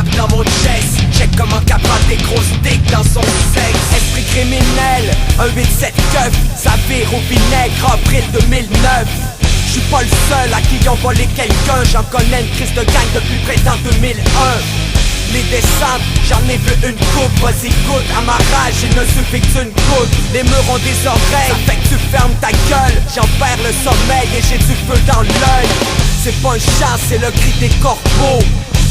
frappe dans mon chest. Check comment Capra des grosses dicks dans son sexe. Esprit criminel, un 8-7 keuf, ça vire au vinaigre, avril 2009. J'suis pas le seul à qui ont volé quelqu'un. J'en connais une crise de gang depuis printemps 2001. Les descentes, j'en ai vu une coupe. Vas-y goûte à ma rage, il ne suffit que d'une goutte. Les murs ont des oreilles, ça fait que tu fermes ta gueule. J'en perds le sommeil et j'ai du feu dans l'œil. C'est pas une chance, c'est le cri des corbeaux.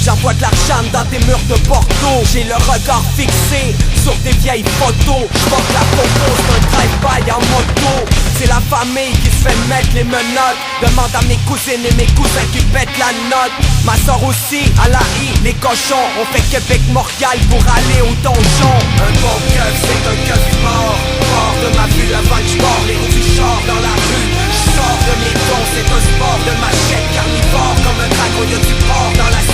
J'envoie de l'argent dans tes murs de Bordeaux. J'ai le regard fixé sur des vieilles photos. J'porte la photo, c'est un drive-by en moto. C'est la famille qui se fait mettre les menottes. Demande à mes cousines et mes cousins qui pètent la note. Ma soeur aussi, à la I, les cochons. On fait Québec-Montréal pour aller au donjon. Un bon keuf, c'est un keuf mort. Hors de ma vue avant que j'borde les roues du char dans la rue. J'sors de mes dons, c'est un sport de machette carnivore. Comme un dragon, y'a du porc dans la